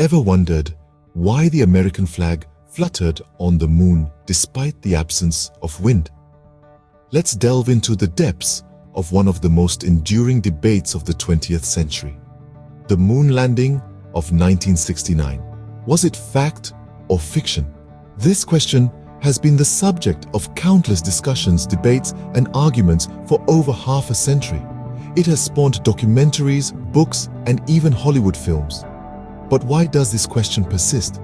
Ever wondered why the American flag fluttered on the moon despite the absence of wind? Let's delve into the depths of one of the most enduring debates of the 20th century. The moon landing of 1969. Was it fact or fiction? This question has been the subject of countless discussions, debates, and arguments for over half a century. It has spawned documentaries, books, and even Hollywood films. But why does this question persist?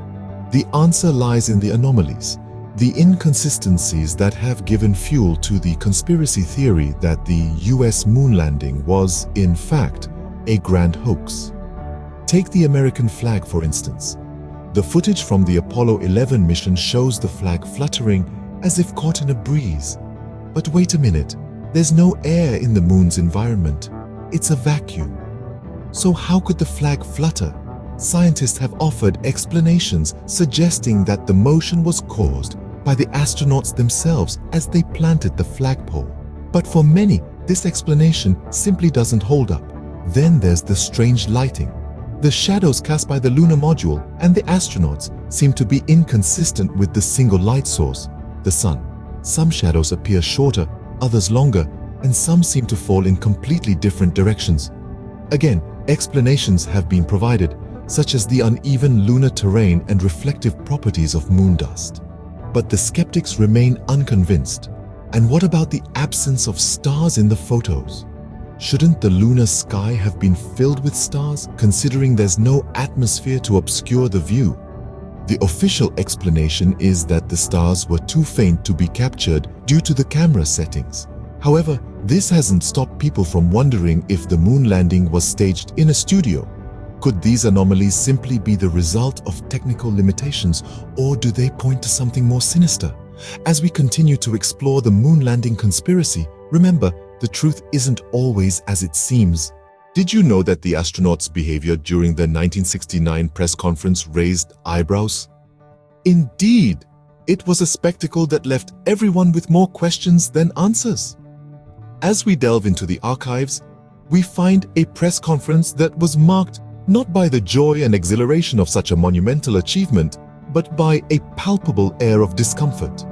The answer lies in the anomalies, the inconsistencies that have given fuel to the conspiracy theory that the US moon landing was, in fact, a grand hoax. Take the American flag, for instance. The footage from the Apollo 11 mission shows the flag fluttering as if caught in a breeze. But wait a minute, there's no air in the moon's environment. It's a vacuum. So how could the flag flutter? Scientists have offered explanations suggesting that the motion was caused by the astronauts themselves as they planted the flagpole. But for many, this explanation simply doesn't hold up. Then there's the strange lighting. The shadows cast by the lunar module and the astronauts seem to be inconsistent with the single light source, the sun. Some shadows appear shorter, others longer, and some seem to fall in completely different directions. Again, explanations have been provided, such as the uneven lunar terrain and reflective properties of moon dust. But the skeptics remain unconvinced. And what about the absence of stars in the photos? Shouldn't the lunar sky have been filled with stars, considering there's no atmosphere to obscure the view? The official explanation is that the stars were too faint to be captured due to the camera settings. However, this hasn't stopped people from wondering if the moon landing was staged in a studio. Could these anomalies simply be the result of technical limitations, or do they point to something more sinister? As we continue to explore the moon landing conspiracy, remember, the truth isn't always as it seems. Did you know that the astronauts' behavior during the 1969 press conference raised eyebrows? Indeed, it was a spectacle that left everyone with more questions than answers. As we delve into the archives, we find a press conference that was marked not by the joy and exhilaration of such a monumental achievement, but by a palpable air of discomfort.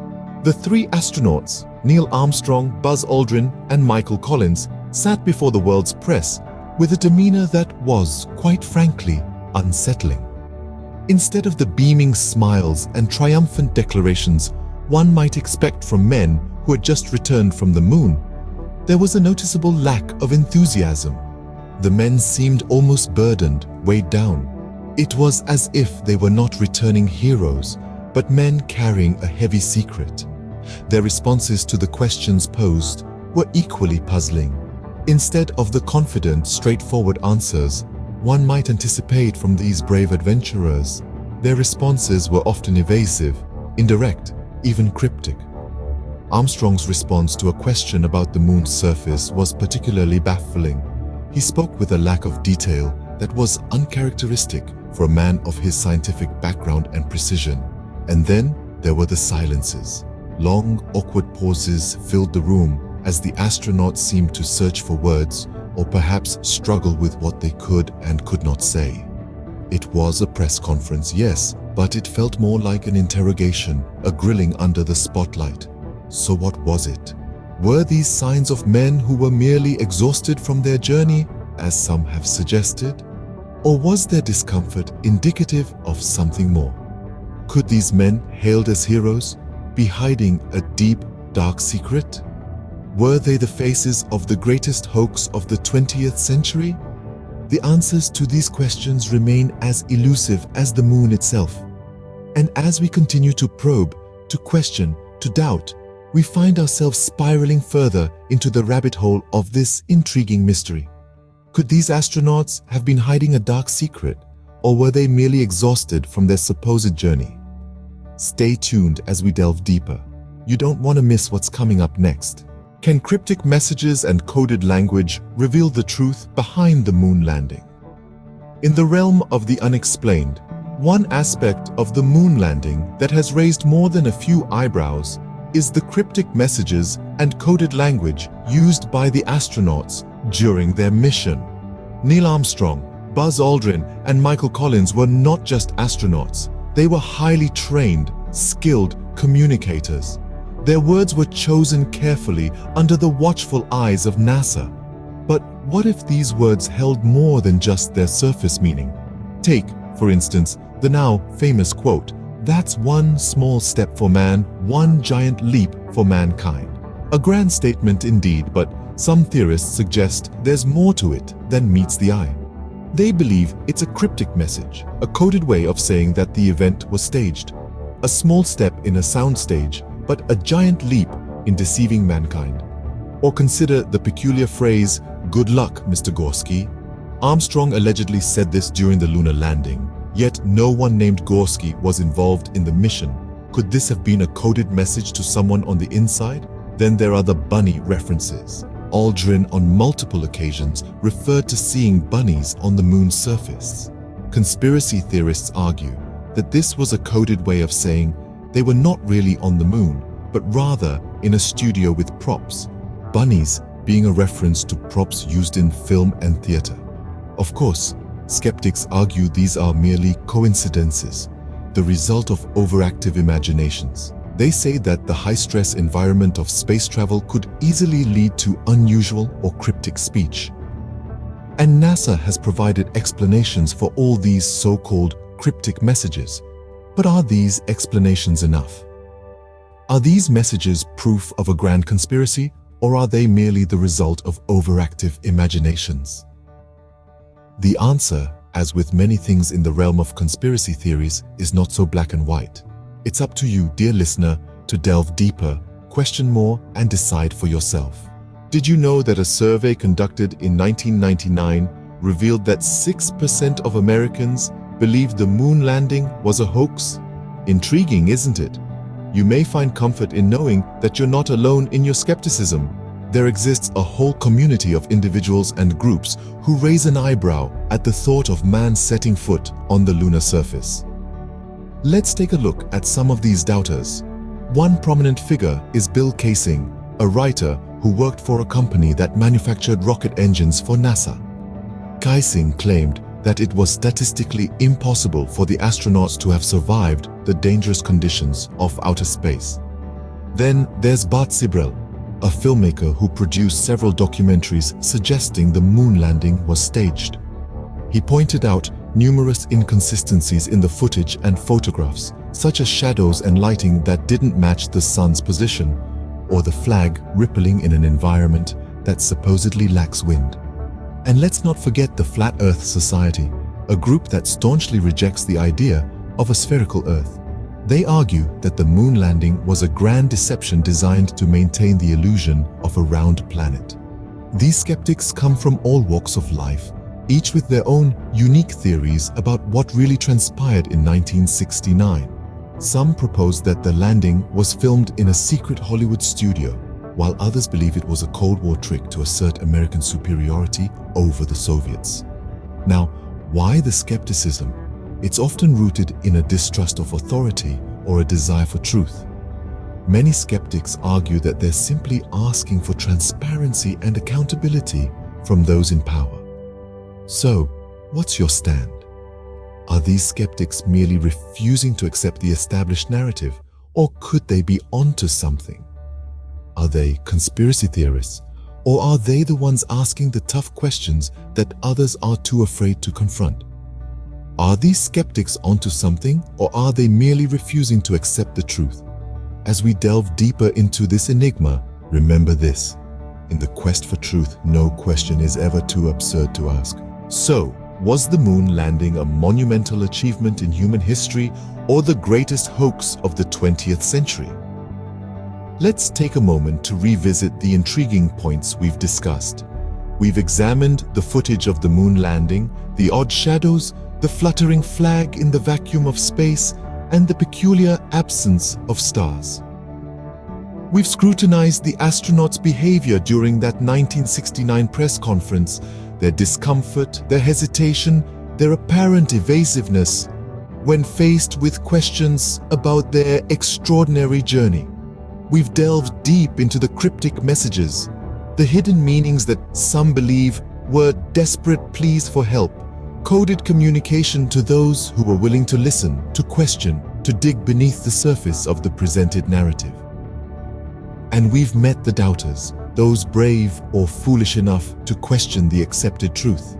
The three astronauts, Neil Armstrong, Buzz Aldrin, and Michael Collins, sat before the world's press with a demeanor that was, quite frankly, unsettling. Instead of the beaming smiles and triumphant declarations one might expect from men who had just returned from the moon, there was a noticeable lack of enthusiasm. The men seemed almost burdened, weighed down. It was as if they were not returning heroes, but men carrying a heavy secret. Their responses to the questions posed were equally puzzling. Instead of the confident, straightforward answers one might anticipate from these brave adventurers, their responses were often evasive, indirect, even cryptic. Armstrong's response to a question about the moon's surface was particularly baffling. He spoke with a lack of detail that was uncharacteristic for a man of his scientific background and precision. And then there were the silences. Long, awkward pauses filled the room as the astronauts seemed to search for words or perhaps struggle with what they could and could not say. It was a press conference, yes, but it felt more like an interrogation, a grilling under the spotlight. So what was it? Were these signs of men who were merely exhausted from their journey, as some have suggested? Or was their discomfort indicative of something more? Could these men, hailed as heroes, be hiding a deep, dark secret? Were they the faces of the greatest hoax of the 20th century? The answers to these questions remain as elusive as the moon itself. And as we continue to probe, to question, to doubt, we find ourselves spiraling further into the rabbit hole of this intriguing mystery. Could these astronauts have been hiding a dark secret, or were they merely exhausted from their supposed journey? Stay tuned as we delve deeper. You don't want to miss what's coming up next. Can cryptic messages and coded language reveal the truth behind the moon landing? In the realm of the unexplained, one aspect of the moon landing that has raised more than a few eyebrows is the cryptic messages and coded language used by the astronauts during their mission. Neil Armstrong, Buzz Aldrin and Michael Collins were not just astronauts. They were highly trained, skilled communicators. Their words were chosen carefully under the watchful eyes of NASA. But what if these words held more than just their surface meaning? Take, for instance, the now famous quote, "That's one small step for man, one giant leap for mankind." A grand statement indeed, but some theorists suggest there's more to it than meets the eye. They believe it's a cryptic message, a coded way of saying that the event was staged. A small step in a soundstage, but a giant leap in deceiving mankind. Or consider the peculiar phrase, "Good luck, Mr. Gorski." Armstrong allegedly said this during the lunar landing, yet no one named Gorski was involved in the mission. Could this have been a coded message to someone on the inside? Then there are the bunny references. Aldrin on multiple occasions referred to seeing bunnies on the moon's surface. Conspiracy theorists argue that this was a coded way of saying they were not really on the moon, but rather in a studio with props, bunnies being a reference to props used in film and theater. Of course, skeptics argue these are merely coincidences, the result of overactive imaginations. They say that the high-stress environment of space travel could easily lead to unusual or cryptic speech. And NASA has provided explanations for all these so-called cryptic messages. But are these explanations enough? Are these messages proof of a grand conspiracy, or are they merely the result of overactive imaginations? The answer, as with many things in the realm of conspiracy theories, is not so black and white. It's up to you, dear listener, to delve deeper, question more, and decide for yourself. Did you know that a survey conducted in 1999 revealed that 6% of Americans believed the moon landing was a hoax? Intriguing, isn't it? You may find comfort in knowing that you're not alone in your skepticism. There exists a whole community of individuals and groups who raise an eyebrow at the thought of man setting foot on the lunar surface. Let's take a look at some of these doubters. One prominent figure is Bill Kaysing, a writer who worked for a company that manufactured rocket engines for NASA. Kaysing claimed that it was statistically impossible for the astronauts to have survived the dangerous conditions of outer space. Then there's Bart Sibrel, a filmmaker who produced several documentaries suggesting the moon landing was staged. He pointed out numerous inconsistencies in the footage and photographs, such as shadows and lighting that didn't match the sun's position, or the flag rippling in an environment that supposedly lacks wind. And let's not forget the Flat Earth Society, a group that staunchly rejects the idea of a spherical Earth. They argue that the moon landing was a grand deception designed to maintain the illusion of a round planet. These skeptics come from all walks of life, each with their own unique theories about what really transpired in 1969. Some propose that the landing was filmed in a secret Hollywood studio, while others believe it was a Cold War trick to assert American superiority over the Soviets. Now, why the skepticism? It's often rooted in a distrust of authority or a desire for truth. Many skeptics argue that they're simply asking for transparency and accountability from those in power. So, what's your stand? Are these skeptics merely refusing to accept the established narrative, or could they be onto something? Are they conspiracy theorists, or are they the ones asking the tough questions that others are too afraid to confront? Are these skeptics onto something, or are they merely refusing to accept the truth? As we delve deeper into this enigma, remember this: in the quest for truth, no question is ever too absurd to ask. So, was the moon landing a monumental achievement in human history, or the greatest hoax of the 20th century? Let's take a moment to revisit the intriguing points we've discussed. We've examined the footage of the moon landing, the odd shadows, the fluttering flag in the vacuum of space, and the peculiar absence of stars. We've scrutinized the astronauts' behavior during that 1969 press conference, their discomfort, their hesitation, their apparent evasiveness when faced with questions about their extraordinary journey. We've delved deep into the cryptic messages, the hidden meanings that some believe were desperate pleas for help, coded communication to those who were willing to listen, to question, to dig beneath the surface of the presented narrative. And we've met the doubters, those brave or foolish enough to question the accepted truth,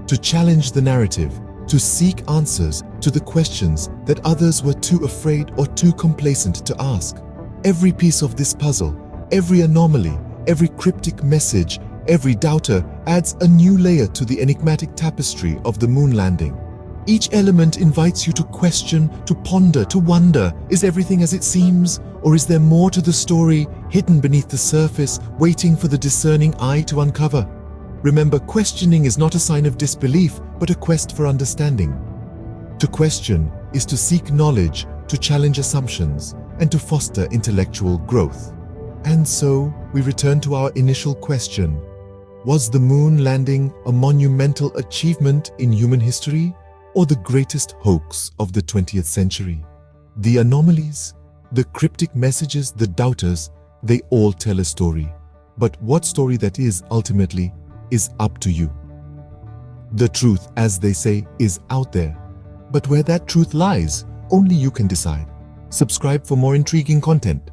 to challenge the narrative, to seek answers to the questions that others were too afraid or too complacent to ask. Every piece of this puzzle, every anomaly, every cryptic message, every doubter adds a new layer to the enigmatic tapestry of the moon landing. Each element invites you to question, to ponder, to wonder, is everything as it seems? Or is there more to the story, hidden beneath the surface, waiting for the discerning eye to uncover? Remember, questioning is not a sign of disbelief, but a quest for understanding. To question is to seek knowledge, to challenge assumptions, and to foster intellectual growth. And so, we return to our initial question. Was the moon landing a monumental achievement in human history, or the greatest hoax of the 20th century? The anomalies, the cryptic messages, the doubters, they all tell a story. But what story that is ultimately is up to you. The truth, as they say, is out there. But where that truth lies, only you can decide. Subscribe for more intriguing content.